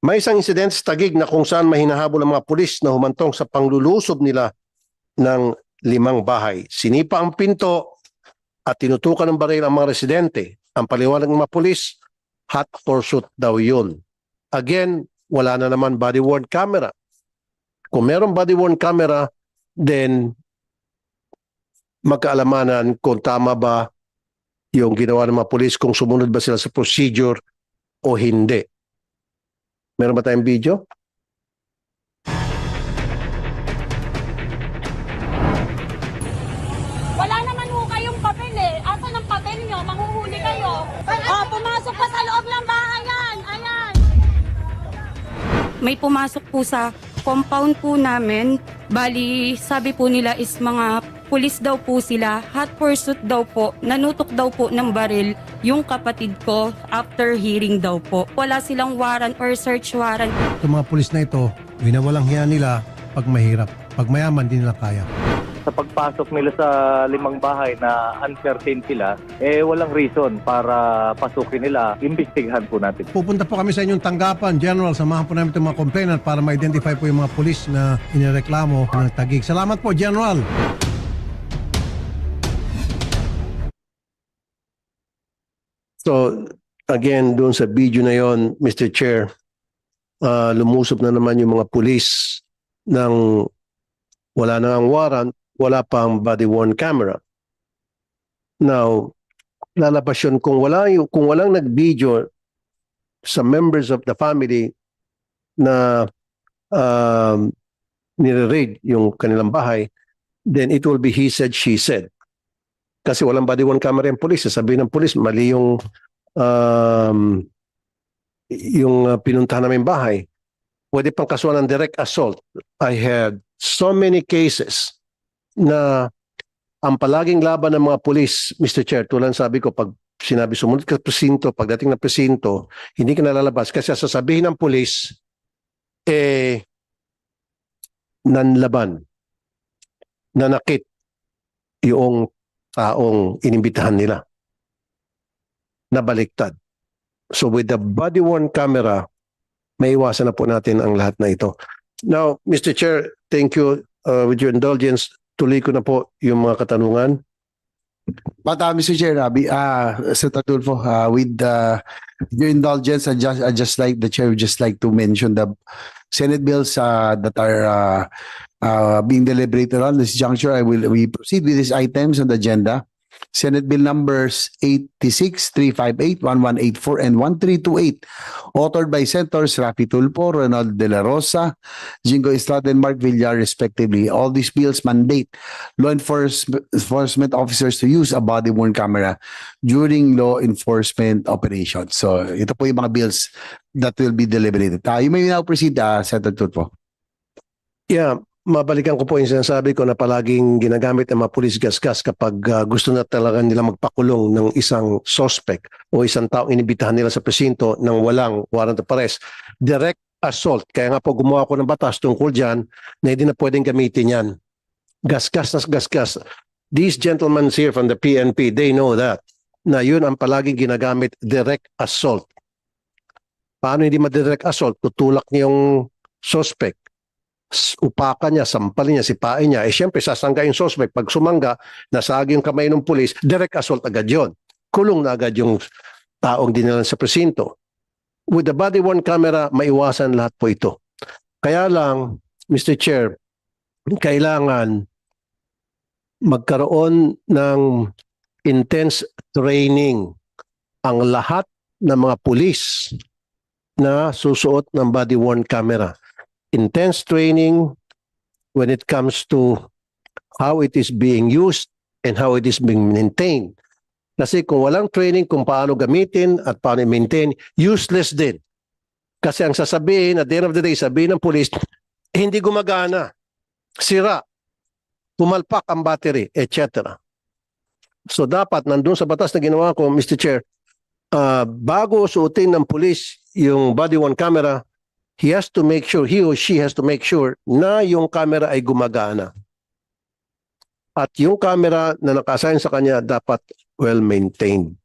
May isang insidente sa Taguig na kung saan may hinahabol ang mga pulis na humantong sa panglulusob nila ng 5 bahay. Sinipa ang pinto at tinutukan ng baril ang mga residente. Ang paliwanag ng mga pulis, hot pursuit daw yun. Again, wala na naman body-worn camera. Kung meron body-worn camera, then magkaalamanan kung tama ba yung ginawa ng mga pulis, kung sumunod ba sila sa procedure o hindi. Meron ba tayong video? Wala naman ho kayong papel eh. Asan ang papel nyo? Manghuhuli kayo. Pumasok pa sa loob ng bahay yan. Ayan. May pumasok po sa compound po namin. Bali, sabi po nila is mga pulis daw po sila. Hot pursuit daw po. Nanutok daw po ng baril yung kapatid ko after hearing daw po. Wala silang warrant or search warrant. Itong mga pulis na ito, winawalang hiya nila pag mahirap. Pag mayaman, di nila kaya. Sa pagpasok nila sa 5 bahay na uncertain sila, walang reason para pasukin nila. Imbestigahan po natin. Pupunta po kami sa inyong tanggapan, General. Samahan po namin itong mga complainant para ma-identify po yung mga pulis na inireklamo ng Taguig. Salamat po, General. So, again, doon sa video na yon, Mr. Chair, lumusop na naman yung mga pulis ng wala na ang warrant, wala pang body-worn camera. Now, lalabas yun kung walang nag-video sa members of the family na nire-raid yung kanilang bahay, then it will be he said, she said. Kasi walang body-worn camera yung pulis. Sabihin ng pulis, mali yung pinuntahan namin bahay. Pwede pang kasuhan ng direct assault. I had so many cases na ang palaging laban ng mga pulis, Mr. Chair, tulad sabi ko, pag sinabi sumunod ka sa presinto, pagdating ng presinto, hindi ka nalalabas kasi sasabihin ng pulis, nanlaban, nanakit yung taong inimbitahan nila, nabaliktad. So with the body-worn camera, may iwasan na po natin ang lahat na ito. Now, Mr. Chair, thank you. With your indulgence, tuloy ko na po yung mga katanungan. But Mr. Chair, Senator Tulfo, with your indulgence, I just like the chair would just like to mention the Senate bills that are being deliberated on this juncture. We proceed with these items on the agenda. Senate Bill numbers 86, 358, 1184, and 1328, authored by Senators Raffy Tulfo, Ronald De La Rosa, Jingo Estrada, and Mark Villar, respectively. All these bills mandate law enforcement officers to use a body-worn camera during law enforcement operations. So, ito po yung mga bills that will be deliberated. You may now proceed, Senator Tulfo. Yeah, mabalikan ko po yung sinasabi ko na palaging ginagamit ng mga pulis gasgas kapag gusto na talaga nila magpakulong ng isang suspect o isang taong inibitahan nila sa presinto ng walang warrant of arrest. Direct assault. Kaya nga po gumawa ko ng batas tungkol dyan na hindi na pwedeng gamitin yan. Gasgas na gasgas. These gentlemen here from the PNP, they know that. Na yun ang palaging ginagamit, direct assault. Paano hindi ma-direct assault? Tutulak niya yung suspect. Upakan niya, sampalin niya, sipain niya. Siyempre, sasangga yung suspect. Pag sumangga, nasagi yung kamay ng pulis, direct assault agad yun. Kulong na agad yung taong dinalan sa presinto. With the body-worn camera, maiwasan lahat po ito. Kaya lang, Mr. Chair, kailangan magkaroon ng intense training ang lahat ng mga pulis na susuot ng body-worn camera. Intense training when it comes to how it is being used and how it is being maintained. Kasi kung walang training kung paano gamitin at paano i-maintain, useless din. Kasi ang sasabihin, at the end of the day, sabihin ng police, hindi gumagana, sira, pumalpak ang battery, etc. So dapat nandun sa batas na ginawa ko, Mr. Chair, bago suotin ng police yung body-worn camera, he or she has to make sure na yung camera ay gumagana. At yung camera na naka-assign sa kanya dapat well-maintained.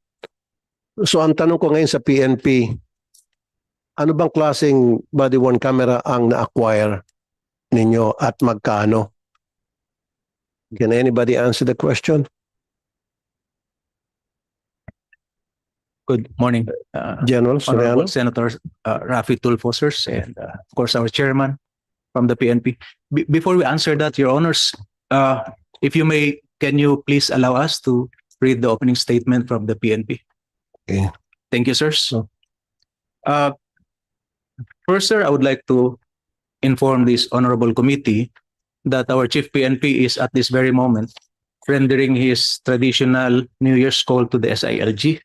So ang tanong ko ngayon sa PNP, ano bang klaseng body-worn camera ang na-acquire ninyo at magkano? Can anybody answer the question? Good morning, General Honorable Soriano? Senator Rafi Tulfo, sirs, and of course our chairman from the PNP. Before we answer that, Your Honors, if you may, can you please allow us to read the opening statement from the PNP? Okay. Thank you, sirs. First, sir, I would like to inform this honorable committee that our chief PNP is at this very moment rendering his traditional New Year's call to the SILG.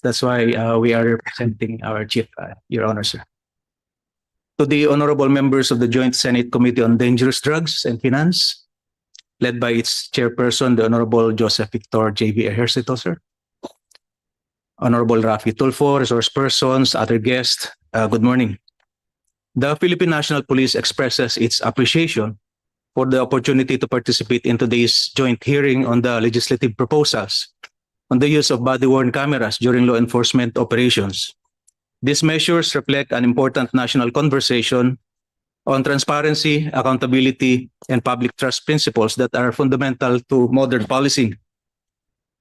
That's why we are representing our chief, Your Honor, sir. To the honorable members of the Joint Senate Committee on Dangerous Drugs and Finance, led by its chairperson, the Honorable Joseph Victor J.B. Ejercito, sir. Honorable Rafi Tulfo, resource persons, other guests, good morning. The Philippine National Police expresses its appreciation for the opportunity to participate in today's joint hearing on the legislative proposals on the use of body-worn cameras during law enforcement operations. These measures reflect an important national conversation on transparency, accountability, and public trust principles that are fundamental to modern policing.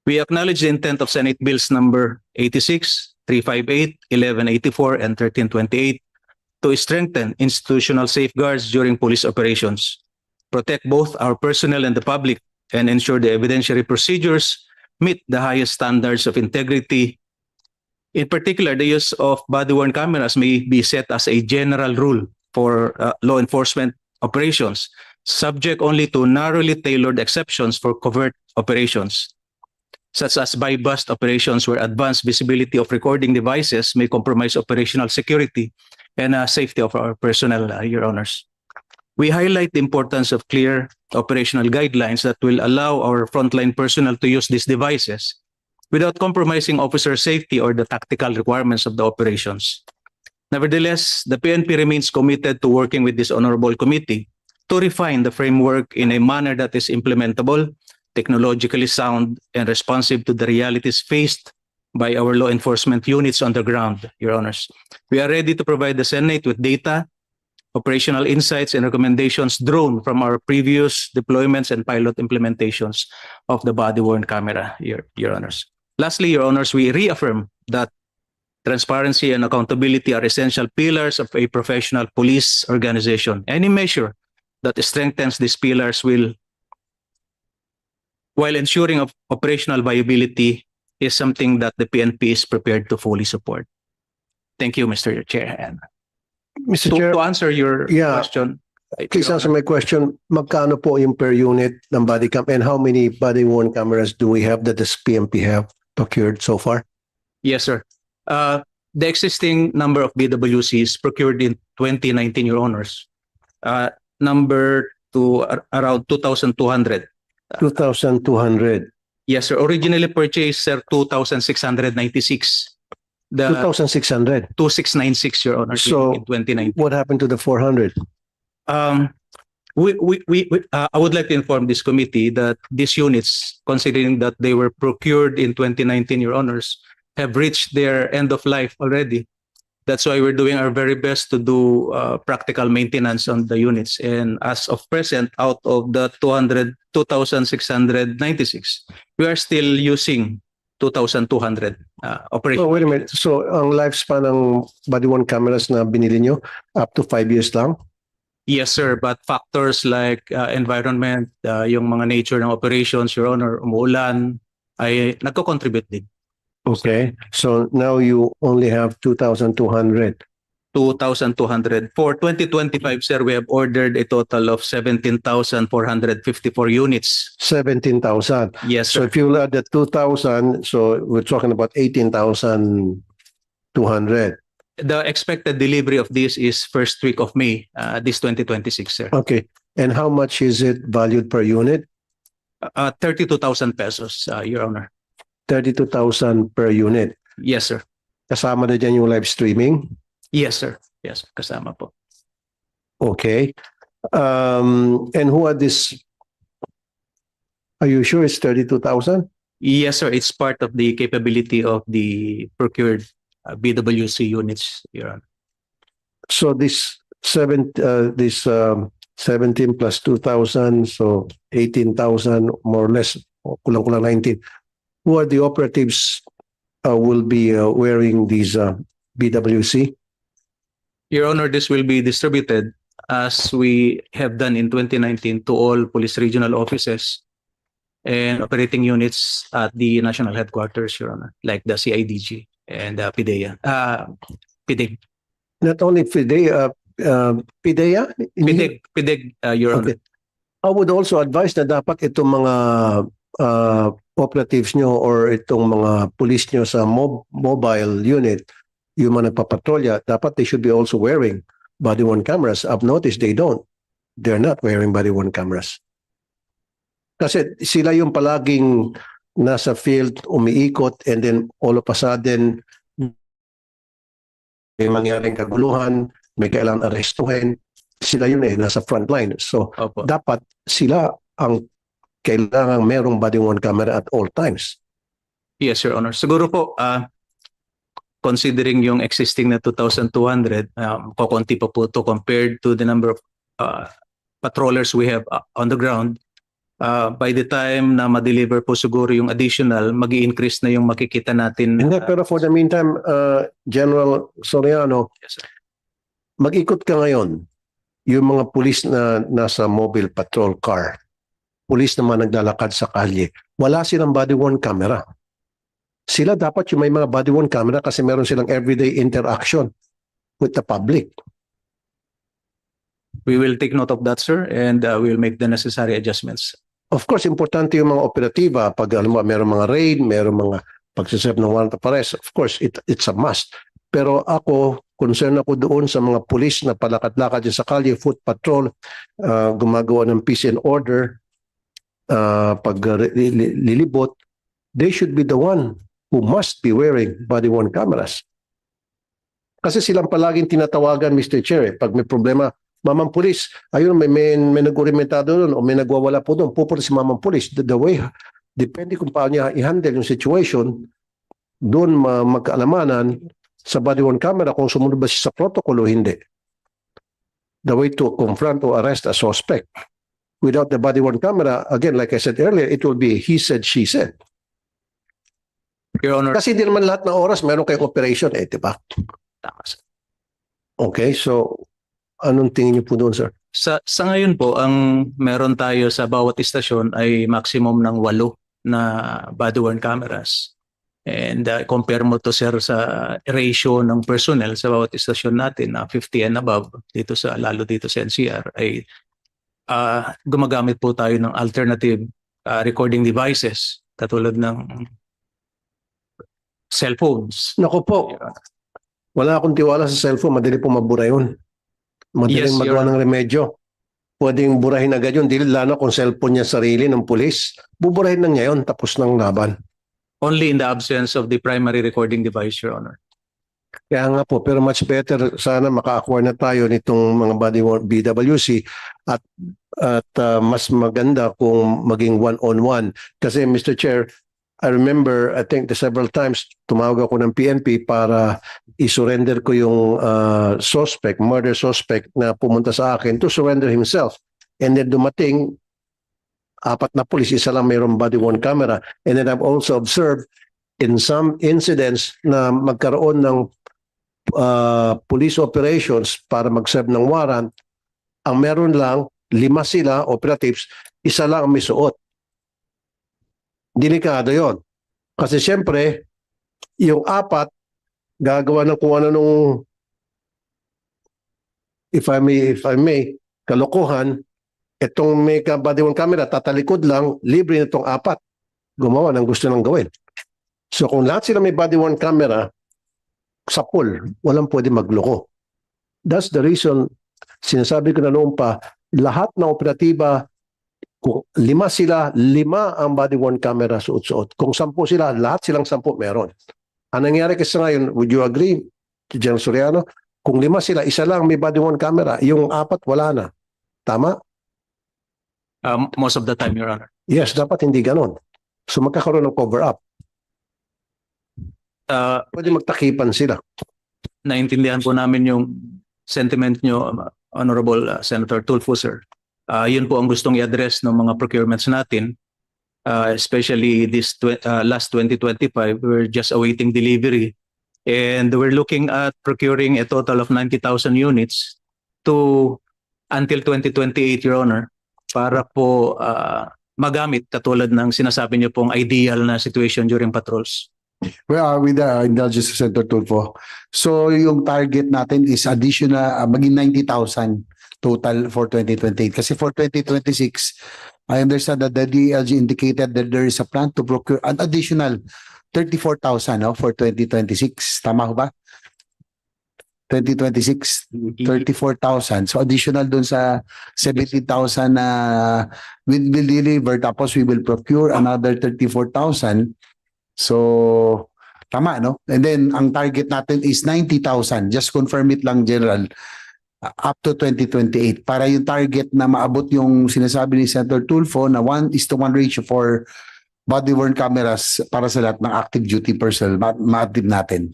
We acknowledge the intent of Senate Bills number 86, 358, 1184, and 1328 to strengthen institutional safeguards during police operations, protect both our personnel and the public, and ensure the evidentiary procedures meet the highest standards of integrity. In particular, the use of body-worn cameras may be set as a general rule for law enforcement operations, subject only to narrowly tailored exceptions for covert operations, such as buy-bust operations where advanced visibility of recording devices may compromise operational security and safety of our personnel, Your Honors. We highlight the importance of clear operational guidelines that will allow our frontline personnel to use these devices without compromising officer safety or the tactical requirements of the operations. Nevertheless, the PNP remains committed to working with this honorable committee to refine the framework in a manner that is implementable, technologically sound, and responsive to the realities faced by our law enforcement units on the ground, Your Honors. We are ready to provide the Senate with data, operational insights, and recommendations drawn from our previous deployments and pilot implementations of the body-worn camera, Your Honors. Lastly, Your Honors, we reaffirm that transparency and accountability are essential pillars of a professional police organization. Any measure that strengthens these pillars will, while ensuring of operational viability, is something that the PNP is prepared to fully support. Thank you, Mr. Chair. And Mr. Chair, to answer your Yeah. question, please Your answer Honor, my question. Magkano po yung per unit ng body cam and how many body-worn cameras do we have that the PNP have procured so far? Yes, sir. The existing number of BWCs procured in 2019, Your Honors, number to around 2,200. 2,200. Yes, sir. Originally purchased, sir, 2,696. The 2,600. 2,696, Your Honor, So- in 2019. What happened to the 400? I would like to inform this committee that these units, considering that they were procured in 2019, Your Honors, have reached their end of life already. That's why we're doing our very best to do practical maintenance on the units. And as of present, out of the 2,696, we are still using 2,200 operations. Oh, wait a minute. So, ang lifespan ng body-worn cameras na binili nyo, up to 5 years lang? Yes, sir. But factors like environment, yung mga nature ng operations, Your Honor, umuulan, ay nagko-contribute din. Okay. So, now you only have 2,200. 2,200. For 2025, sir, we have ordered a total of 17,454 units. 17,000. Yes, So, sir. if you add the 2,000, so we're talking about 18,200. The expected delivery of this is first week of May, this 2026, sir. Okay. And how much is it valued per unit? 32,000 pesos, Your Honor. 32,000 per unit. Yes, sir. Kasama na dyan yung live streaming. Yes, sir. Yes, kasama po. Okay. And who are this? Are you sure it's 32,000? Yes, sir. It's part of the capability of the procured BWC units, Your Honor. So this 17 plus 2,000, so 18,000 more or less, kulang-kulang 19. Who are the operatives will be wearing these BWC? Your Honor, this will be distributed as we have done in 2019 to all police regional offices and operating units at the national headquarters, Your Honor, like the CIDG and PIDEA. PIDEG, Not only PIDEA, PIDEG, Your Honor. Okay. I would also advise na dapat itong mga operatives nyo or itong mga police nyo sa mobile unit, yung mga nagpapatrolya, dapat they should be also wearing body-worn cameras. I've noticed they don't. They're not wearing body-worn cameras. Kasi sila yung palaging nasa field, umiikot, and then all of a sudden, may mangyaring kaguluhan, may kailangan arestuhin, sila yun nasa front line. So, Opo. dapat sila ang kailangang merong body-worn camera at all times. Yes, Your Honor. Siguro po, considering yung existing na 2,200, kukunti pa po to compared to the number of patrollers we have on the ground. By the time na ma-deliver po siguro yung additional, mag-i-increase na yung makikita natin. Hindi, pero for the meantime, General Soriano, Yes, sir. mag-ikot ka ngayon. Yung mga pulis na nasa mobile patrol car, pulis naman naglalakad sa kalye, wala silang body-worn camera. Sila dapat yung may mga body-worn camera kasi meron silang everyday interaction with the public. We will take note of that, sir, and we will make the necessary adjustments. Of course, importante yung mga operatiba. Pag alam mo, meron mga raid, meron mga pagsiserve ng warrant of arrest. Of course, it's a must. Pero ako, concern ako doon sa mga pulis na palakad-lakad dyan sa kalye, foot patrol, gumagawa ng peace and order, pag lilibot, they should be the one who must be wearing body-worn cameras. Kasi silang palaging tinatawagan, Mr. Chair, pag may problema, Mamang Pulis, ayun, may nag-orimentado doon o may nagwawala po doon, pupunta si Mamang Pulis. The way, depende kung paano niya i-handle yung situation, doon magkaalamanan sa body-worn camera kung sumunod ba siya sa protocol o hindi. The way to confront or arrest a suspect. Without the body-worn camera, again, like I said earlier, it will be he said, she said. Your Honor. Kasi di naman lahat ng oras meron kayong operation, di ba? Tama, sir. Okay, so anong tingin niyo po doon, sir? Sa ngayon po, ang meron tayo sa bawat istasyon ay maximum ng 8 na body-worn cameras. And compare mo to, sir, sa ratio ng personnel sa bawat istasyon natin na 50 and above, lalo dito sa NCR, ay gumagamit po tayo ng alternative recording devices katulad ng cellphones. Naku po, wala akong tiwala sa cellphone, madali po mabura yun. Madaling Yes, magawa Your ng remedyo. Pwedeng burahin agad yun. Dili lalo kung cellphone niya sarili ng pulis. Buburahin lang niya yun, tapos ng laban. Only in the absence of the primary recording device, Your Honor. Kaya nga po, pero much better sana maka-acquire na tayo nitong mga body-worn BWC at mas maganda kung maging one-on-one. Kasi Mr. Chair, I remember, I think several times, tumawag ako ng PNP para i-surrender ko yung suspect, murder suspect na pumunta sa akin to surrender himself. And then dumating, 4 na pulis, isa lang mayroong body-worn camera. And then I've also observed in some incidents na magkaroon ng police operations para mag-serve ng warrant, ang meron lang, 5 sila, operatives, isa lang ang may suot. Delikado yon. Kasi siyempre, yung 4, gagawa ng kung ano nung, if I may, kalokohan, itong may body-worn camera, tatalikod lang, libre nitong 4. Gumawa ng gusto nang gawin. So kung lahat sila may body-worn camera, sa pool, walang pwede magloko. That's the reason, sinasabi ko na noon pa, lahat ng operatiba, kung 5 sila, 5 ang body-worn camera suot-suot. Kung 10 sila, lahat silang 10 meron. Ang nangyari kasi ngayon, would you agree, General Soriano? Kung 5 sila, isa lang may body-worn camera, yung 4 wala na. Tama? Most of the time, Your Honor. Yes, dapat hindi ganon. So magkakaroon ng cover-up. Pwede magtakipan sila. Naintindihan po namin yung sentiment nyo, Honorable Senator Tulfo, sir. Yun po ang gustong i-address ng mga procurements natin. Especially this last 2025, we're just awaiting delivery. And we're looking at procuring a total of 90,000 units until 2028, Your Honor, para po magamit katulad ng sinasabi niyo pong ideal na situation during patrols. Well, with the indulgence of Senator Tulfo. So yung target natin is additional, maging 90,000 total for 2028. Kasi for 2026, I understand that the DLG indicated that there is a plan to procure an additional 34,000 for 2026. Tama ho ba? 2026, 34,000. So additional dun sa 70,000 na will deliver, tapos we will procure another 34,000. So tama, no? And then ang target natin is 90,000. Just confirm it lang, General, up to 2028 para yung target na maabot yung sinasabi ni Senator Tulfo na 1:1 ratio for body-worn cameras para sa lahat ng active duty personnel ma-active natin.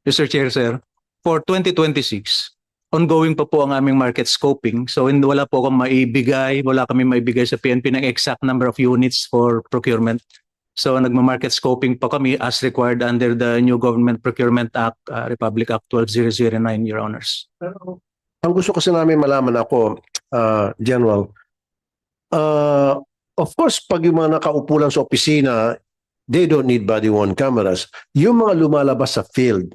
Mr. Chair, sir, for 2026, ongoing pa po ang aming market scoping. So wala po akong wala kami maibigay sa PNP ng exact number of units for procurement. So nagma-market scoping pa kami as required under the new Government Procurement Act, Republic Act 12009, Your Honors. Ang gusto kasi namin malaman ako, General, of course, pag yung mga nakaupo lang sa opisina, they don't need body-worn cameras. Yung mga lumalabas sa field,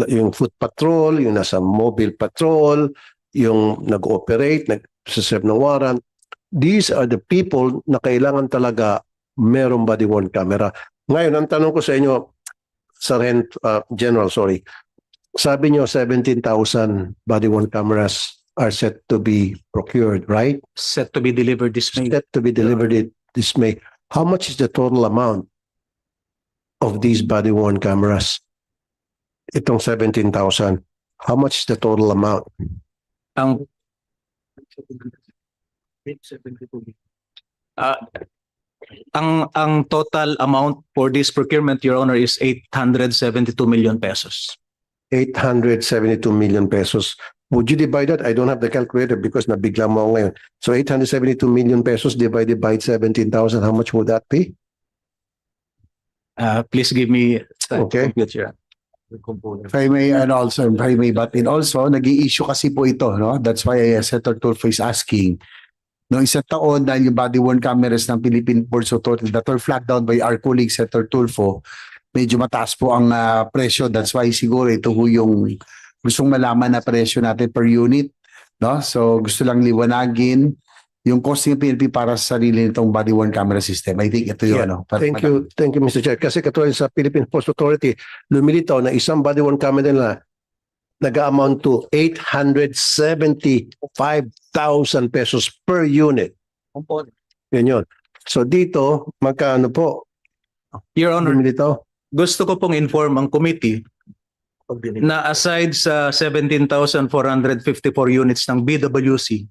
yung foot patrol, yung nasa mobile patrol, yung nag-ooperate, nag-serve ng warrant, these are the people na kailangan talaga merong body-worn camera. Ngayon, ang tanong ko sa inyo, General, sorry, sabi nyo 17,000 body-worn cameras are set to be procured, right? Set to be delivered this May. Set to be delivered this May. How much is the total amount of these body-worn cameras? Itong 17,000. How much is the total amount? Ang ang total amount for this procurement, Your Honor, is 872 million pesos. 872 million pesos. Would you divide that? I don't have the calculator because nabigla mo ako ngayon. So 872 million pesos divided by 17,000, how much would that be? Please give me time to Okay. compute, Your Honor. If I may, and also, if I may, but also, nag-i-issue kasi po ito, no? That's why Senator Tulfo is asking. No, isang taon dahil yung body-worn cameras ng Philippine Ports Authority that were flagged down by our colleague Senator Tulfo, medyo mataas po ang presyo. That's why siguro ito ho yung gustong malaman na presyo natin per unit. No? So gusto lang liwanagin yung cost ng PNP para sa sarili nitong body-worn camera system. I think ito yung Yeah. Thank you, Mr. Chair. Kasi katulad sa Philippine Ports Authority, lumilitaw na isang body-worn camera nila nag-amount to 875,000 pesos per unit. Yan yun. So dito, magkano po? Your Honor, Lumilitaw? gusto ko pong inform ang committee na aside sa 17,454 units ng BWC,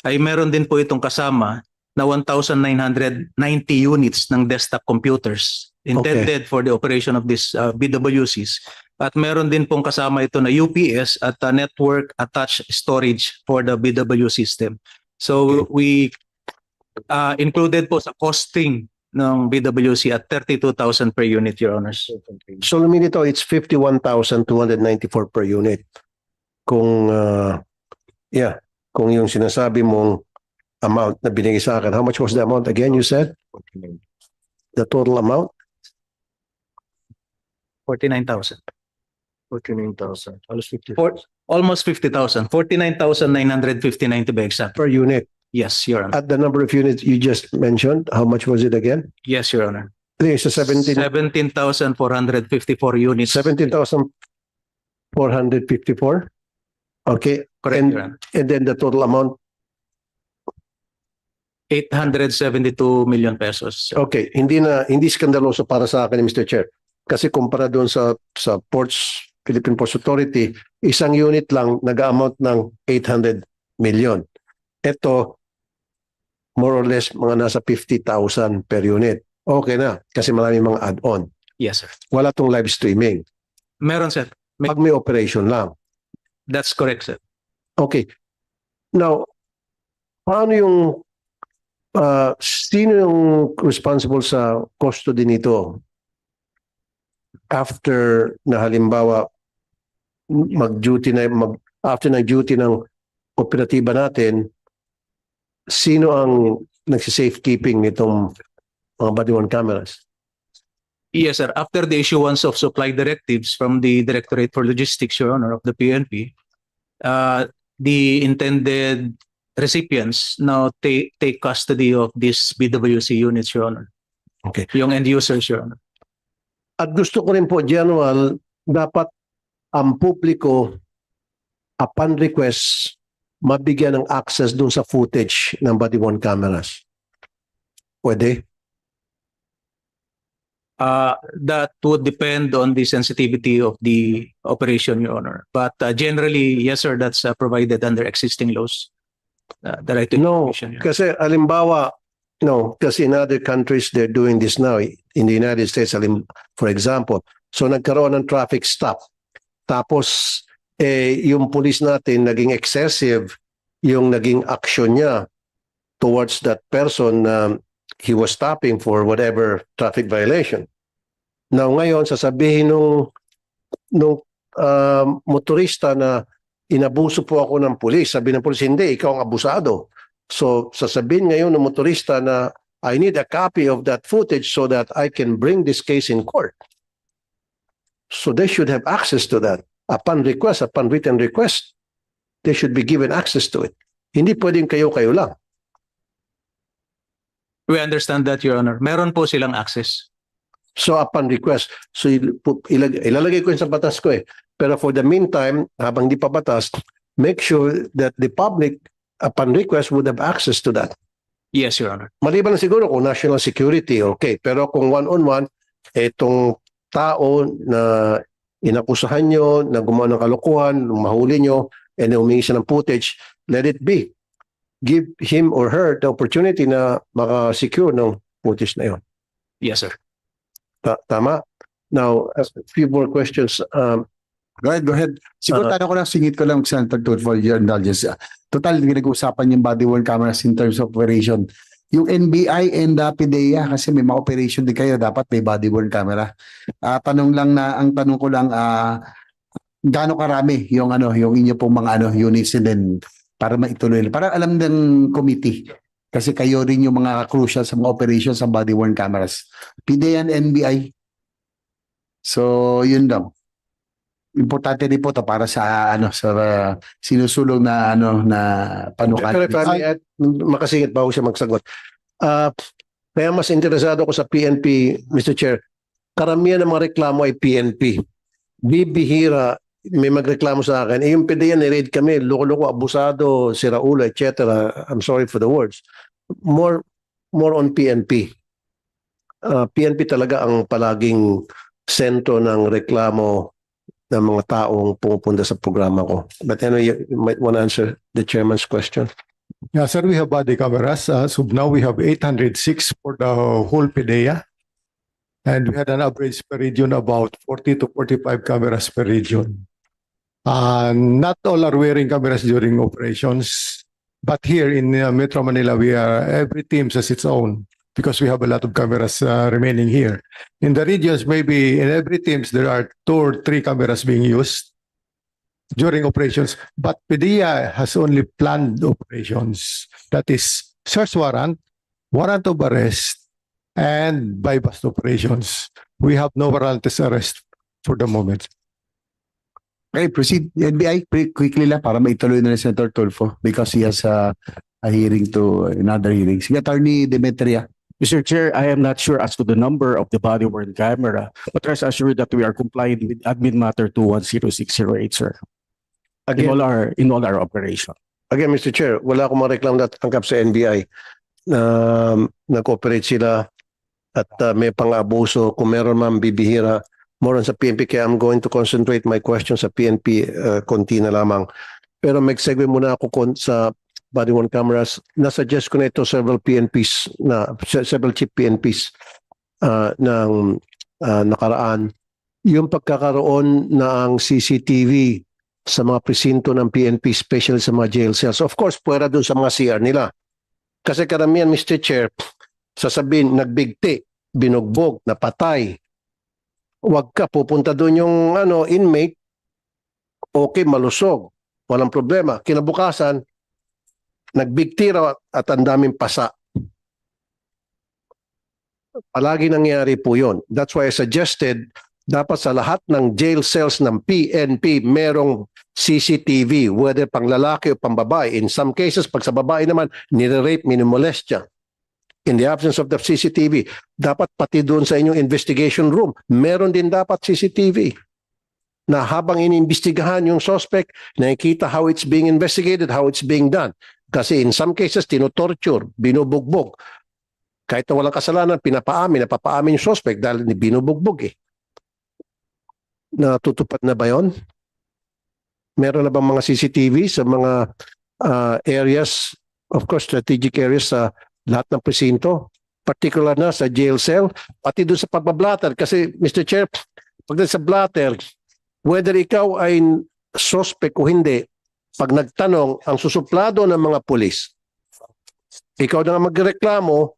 ay meron din po itong kasama na 1,990 units ng desktop computers intended for the operation of these BWCs. At meron din pong kasama ito na UPS at network attached storage for the BW system. So we included po sa costing ng BWC at 32,000 per unit, Your Honors. So lumilitaw, it's 51,294 per unit. Kung, kung yung sinasabi mong amount na binigay sa akin, how much was the amount again, you said? The total amount? 49,000. 49,000. Almost 50,000. 49,959 to be exact. Per unit. Yes, Your Honor. At the number of units you just mentioned, how much was it again? Yes, Your Honor. It's a 17,454 units. 17,454? Okay. Correct, and- Your Honor. And then the total amount? 872 million pesos. Okay. Hindi skandaloso para sa akin, Mr. Chair. Kasi kumpara doon sa Philippine Ports Authority, isang unit lang nag-amount ng 800 million. Ito, more or less, mga nasa 50,000 per unit. Okay na, kasi maraming mga add-on. Yes, sir. Wala tong live streaming. Meron, sir. Pag may operation lang. That's correct, sir. Okay. Now, paano yung sino yung responsible sa custody nito? After na halimbawa mag-duty na after nag-duty ng operatiba natin, sino ang nagsi-safekeeping nitong mga body worn cameras? Yes, sir. After the issuance of supply directives from the Directorate for Logistics, Your Honor, of the PNP, the intended recipients now take custody of these BWC units, Your Honor. Okay. Yung end users, Your Honor. At gusto ko rin po, General, dapat ang publiko, upon request, mabigyan ng access dun sa footage ng body worn cameras. Pwede? That would depend on the sensitivity of the operation, Your Honor. But generally, yes, sir, that's provided under existing laws. The right to No, information, Your Honor. kasi halimbawa, no, kasi in other countries, they're doing this now. In the United States, for example, so nagkaroon ng traffic stop. Tapos, yung police natin naging excessive yung naging action niya towards that person na he was stopping for whatever traffic violation. Now ngayon, sasabihin nung motorista na inabuso po ako ng pulis. Sabi ng pulis, hindi, ikaw ang abusado. So sasabihin ngayon ng motorista na I need a copy of that footage so that I can bring this case in court. So they should have access to that. Upon request, upon written request, they should be given access to it. Hindi pwedeng kayo-kayo lang. We understand that, Your Honor. Meron po silang access. So upon request, so ilalagay ko yun sa batas ko eh. Pero for the meantime, habang di pa batas, make sure that the public, upon request, would have access to that. Yes, Your Honor. Maliban na siguro kung national security, okay. Pero kung one-on-one, itong tao na inakusahan nyo, na gumawa ng kalokohan, mahuli nyo, and humingi siya ng footage, let it be. Give him or her the opportunity na maka-secure ng footage na yun. Yes, sir. Tama? Now, a few more questions. Go ahead. Siguro tanong ko lang, singit ko lang, Senator Tulfo, for your indulgence. Total, pinag-uusapan yung body worn cameras in terms of operation. Yung NBI and PDEA, kasi may mga operation din kayo, dapat may body worn camera. Ang tanong ko lang, gaano karami yung inyo pong mga units din para maituloy. Para alam ng committee. Kasi kayo rin yung mga crucial sa mga operations sa body worn cameras. PDEA and NBI. So, yun lang. Importante rin po to para sa sinusulong na na panukal. Pero if I may add, makasingit bago siya magsagot. Kaya mas interesado ko sa PNP, Mr. Chair. Karamihan ng mga reklamo ay PNP. Bibihira, may magreklamo sa akin. Yung PDEA, ni-raid kami, loko-loko, abusado, siraulo, etc. I'm sorry for the words. More on PNP. PNP talaga ang palaging sentro ng reklamo ng mga taong pumupunta sa programa ko. But anyway, you might want to answer the chairman's question. Yeah, sir, we have body cameras. So now we have 806 for the whole PDEA. And we had an average per region about 40 to 45 cameras per region. Not all are wearing cameras during operations. But here in Metro Manila, every team has its own because we have a lot of cameras remaining here. In the regions, maybe in every teams, there are 2 or 3 cameras being used during operations. But PDEA has only planned operations. That is search warrant, warrant of arrest, and bypass operations. We have no warrantless arrest for the moment. Okay, proceed. NBI, quickly lang para maituloy na ni Senator Tulfo because he has a hearing to another hearing. Sige, Attorney Demetria. Mr. Chair, I am not sure as to the number of the body worn camera, but rest assured that we are compliant with Admin Matter 210608, sir. In all our operation. Again, Mr. Chair, wala akong mareklamo na tangkap sa NBI na nag-cooperate sila at may pang-abuso. Kung meron man bibihira, more on sa PNP, kaya I'm going to concentrate my questions sa PNP, konti na lamang. Pero mag-segue muna ako sa body worn cameras. Nasuggest ko na ito several chief PNPs ng nakaraan. Yung pagkakaroon ng CCTV sa mga presinto ng PNP, especially sa mga jail cells. Of course, pwera dun sa mga CR nila. Kasi karamihan, Mr. Chair, sasabihin, nagbigti, binugbog, napatay. Huwag ka, pupunta dun yung inmate, okay, malusog, walang problema. Kinabukasan, nagbigti raw at ang daming pasa. Palagi nangyari po yun. That's why I suggested dapat sa lahat ng jail cells ng PNP merong CCTV, whether pang lalaki o pang babae. In some cases, pag sa babae naman, nire-rape, minimolestya. In the absence of the CCTV, dapat pati doon sa inyong investigation room, meron din dapat CCTV na habang iniimbestigahan yung suspect, nakikita how it's being investigated, how it's being done. Kasi in some cases, tinotorture, binubugbog. Kahit na walang kasalanan, napapaamin yung suspect dahil binubugbog eh. Natutupad na ba yun? Meron na bang mga CCTV sa mga areas, of course, strategic areas sa lahat ng presinto, particular na sa jail cell, pati doon sa pagbablatter. Kasi, Mr. Chair, pagdating sa blatter, whether ikaw ay suspect o hindi, pag nagtanong ang susuplado ng mga pulis, ikaw na nga magreklamo,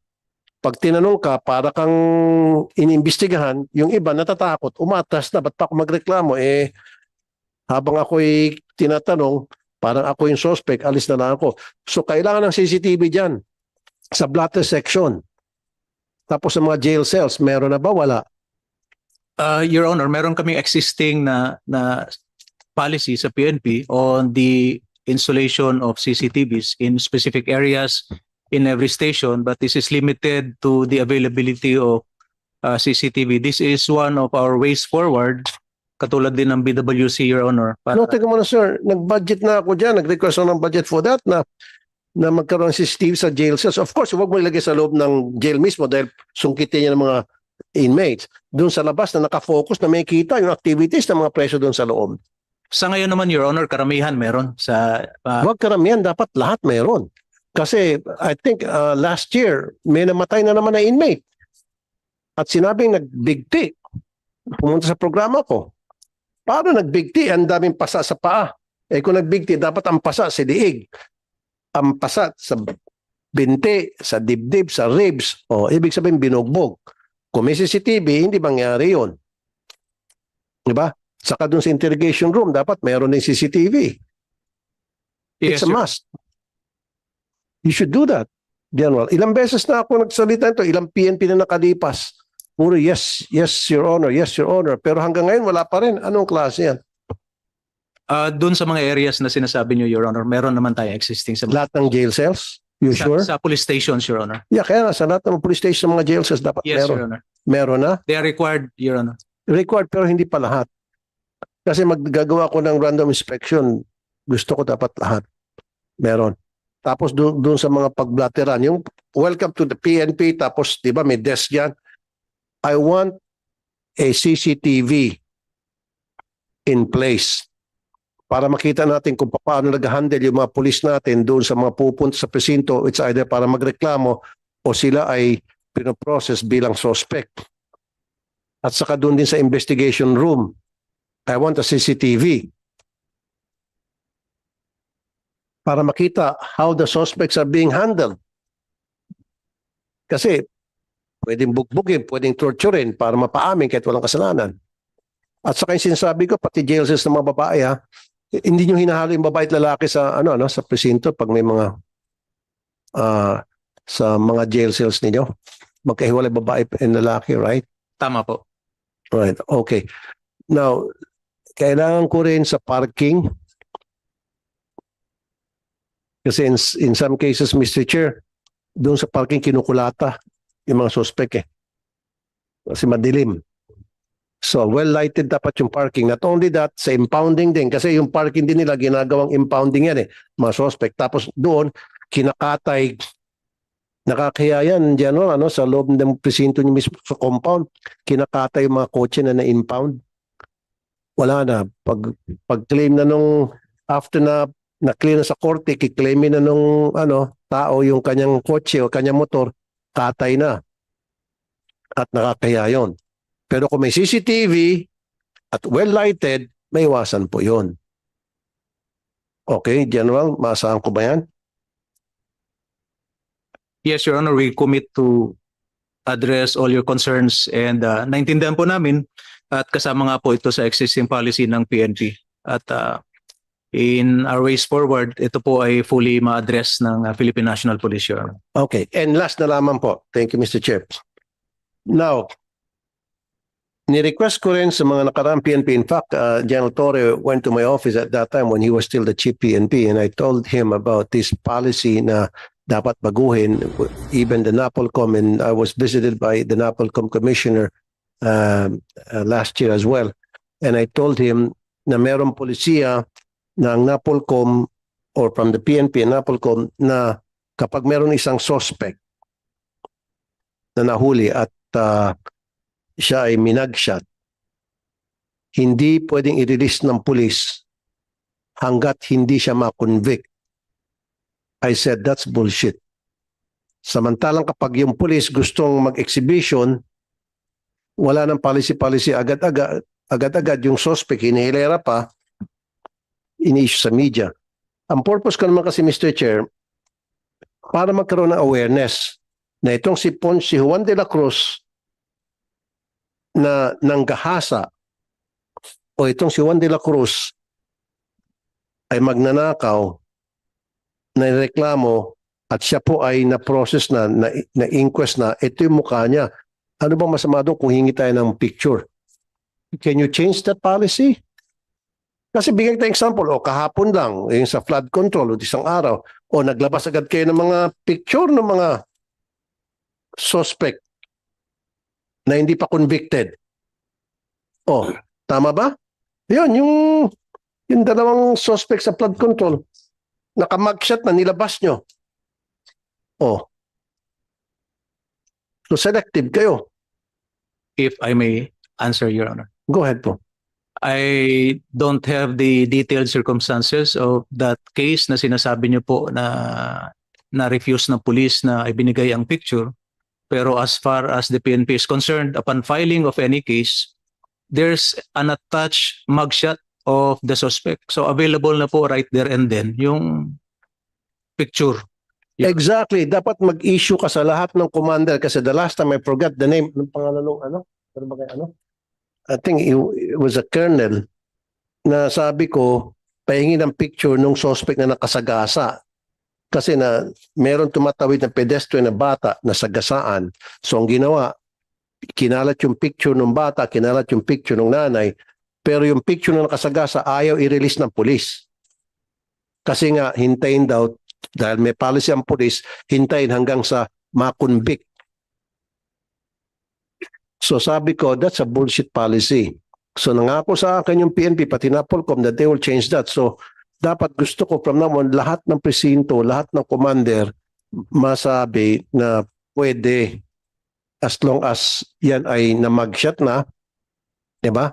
pag tinanong ka, para kang inimbestigahan, yung iba natatakot, umatras na, ba't pa ako magreklamo? Habang ako'y tinatanong, parang ako yung suspect, alis na lang ako. So, kailangan ng CCTV dyan sa blatter section. Tapos sa mga jail cells, meron na ba? Wala. Your Honor, meron kaming existing na policy sa PNP on the installation of CCTVs in specific areas in every station, but this is limited to the availability of CCTV. This is one of our ways forward, katulad din ng BWC, Your Honor. No, teka muna sir, nag-budget na ako dyan, nag-request ako ng budget for that na magkaroon ng CCTV sa jail cells. Of course, huwag mo ilagay sa loob ng jail mismo dahil sungkitin niya ng mga inmates. Doon sa labas na nakafocus na may kita yung activities ng mga preso doon sa loob. Sa ngayon naman, Your Honor, karamihan meron sa... Huwag karamihan, dapat lahat meron. Kasi I think last year, may namatay na naman na inmate. At sinabing nagbigti. Pumunta sa programa ko. Paano nagbigti? Ang daming pasa sa paa. Kung nagbigti, dapat ang pasa sa liig. Ang pasa sa binti, sa dibdib, sa ribs. Ibig sabihin binugbog. Kung may CCTV, hindi mangyari yun. Diba? Saka dun sa interrogation room, dapat meron ng CCTV. It's a must. You should do that, General. Ilang beses na ako nagsalita ito, ilang PNP na nakalipas. Puro yes, yes, Your Honor, yes, Your Honor. Pero hanggang ngayon, wala pa rin. Anong klase yan? Doon sa mga areas na sinasabi niyo, Your Honor, meron naman tayo existing sa Lahat ng jail cells? You sure? Sa police stations, Your Honor. Yeah, kaya nga, sa lahat ng police station, mga jail cells, dapat Yes, meron. Your Honor. Meron na? They are required, Your Honor. Required, pero hindi pa lahat. Kasi maggagawa ko ng random inspection, gusto ko dapat lahat. Meron. Tapos doon sa mga pagblateran, yung welcome to the PNP, tapos di ba may desk yan. I want a CCTV in place para makita natin kung paano nag-handle yung mga pulis natin doon sa mga pupunta sa presinto. It's either para magreklamo o sila ay pinoprocess bilang suspect. At saka doon din sa investigation room, I want a CCTV para makita how the suspects are being handled. Kasi pwedeng bugbugin, pwedeng torturein para mapaamin kahit walang kasalanan. At saka yung sinasabi ko, pati jail cells ng mga babae, hindi nyo hinahalo yung babae at lalaki sa sa presinto pag may mga sa mga jail cells ninyo. Magkahiwalay babae and lalaki, right? Tama po. Right, okay. Now, kailangan ko rin sa parking. Kasi in some cases, Mr. Chair, doon sa parking kinukulata yung mga suspect Kasi madilim. So, well-lighted dapat yung parking. Not only that, sa impounding din. Kasi yung parking din nila, ginagawang impounding yan mga suspect. Tapos doon, kinakatay, nakakaya yan, General, sa loob ng presinto niyo mismo sa compound, kinakatay yung mga kotse na na-impound. Wala na. Pag-claim na nung, after na-clear na sa korte, kiklaimin na nung tao yung kanyang kotse o kanyang motor, katay na. At nakakaya yon. Pero kung may CCTV at well-lighted, may iwasan po yon. Okay, General, maasahan ko ba yan? Yes, Your Honor, we commit to address all your concerns and naintindihan po namin at kasama nga po ito sa existing policy ng PNP. At in our ways forward, ito po ay fully ma-address ng Philippine National Police, Your Honor. Okay, and last na lamang po. Thank you, Mr. Chair. Now, ni-request ko rin sa mga nakaraang PNP. In fact, General Torre went to my office at that time when he was still the chief PNP, and I told him about this policy na dapat baguhin, even the NAPOLCOM, and I was visited by the NAPOLCOM commissioner last year as well. And I told him na merong polisiya na ang NAPOLCOM or from the PNP and NAPOLCOM na kapag meron isang suspect na nahuli at siya ay minagshot, hindi pwedeng i-release ng pulis hanggat hindi siya ma-convict. I said, that's bullshit. Samantalang kapag yung pulis gustong mag-exhibition, wala ng policy agad-agad yung suspect, hinihilera pa, ini-issue sa media. Ang purpose ko naman kasi, Mr. Chair, para magkaroon ng awareness na itong si Juan de la Cruz na nanggahasa o itong si Juan de la Cruz ay magnanakaw, na reklamo at siya po ay na-process na-inquest na ito yung mukha niya. Ano bang masama doon kung hingi tayo ng picture? Can you change that policy? Kasi bigyan tayo example, kahapon lang, yung sa flood control, o isang araw, naglabas agad kayo ng mga picture ng mga suspect na hindi pa convicted. Tama ba? Yun, yung dalawang suspect sa flood control, nakamagshot na nilabas nyo. So selective kayo. If I may answer, Your Honor. Go ahead po. I don't have the detailed circumstances of that case na sinasabi niyo po na na-refuse ng police na ibinigay ang picture. Pero as far as the PNP is concerned, upon filing of any case, there's an attached mugshot of the suspect. So available na po right there and then yung picture. Exactly. Dapat mag-issue ka sa lahat ng commander kasi the last time I forgot the name. Anong pangalan nung ano? Ano ba kayo, ano? I think it was a colonel na sabi ko, pahingi ng picture nung suspect na nakasagasa. Kasi na meron tumatawid na pedestrian na bata na sagasaan. So ang ginawa, kinalat yung picture ng bata, kinalat yung picture ng nanay, pero yung picture na nakasagasa ayaw i-release ng pulis. Kasi nga, hintayin daw, dahil may policy ang pulis, hintayin hanggang sa ma-convict. So sabi ko, that's a bullshit policy. So nangako sa akin yung PNP, pati NAPOLCOM, that they will change that. So dapat gusto ko from now on, lahat ng presinto, lahat ng commander, masabi na pwede as long as yan ay namagshot na, di ba?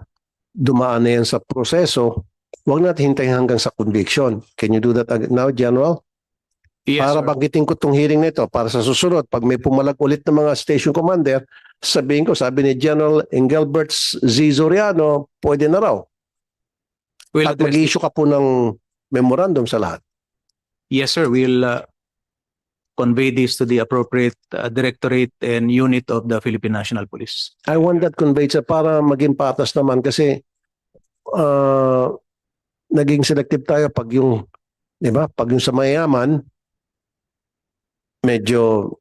Dumaan na yan sa proseso, huwag natin hintayin hanggang sa conviction. Can you do that now, General? Yes, Para sir. banggitin ko itong hearing na ito, para sa susunod, pag may pumalag ulit ng mga station commander, sabihin ko, sabi ni General Engelbert Z. Zoriano, pwede na raw. We'll At address- mag-issue ka po ng memorandum sa lahat. Yes, sir. We'll convey this to the appropriate directorate and unit of the Philippine National Police. I want that conveyed sa para maging patas naman kasi naging selective tayo pag yung, di ba? Pag yung sa mayaman, medyo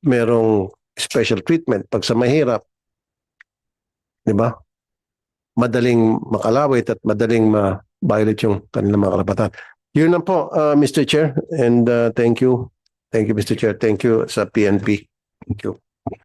merong special treatment. Pag sa mahirap, di ba? Madaling makalawit at madaling ma-violate yung kanilang mga karapatan. Yun lang po, Mr. Chair, and thank you. Thank you, Mr. Chair. Thank you sa PNP. Thank you.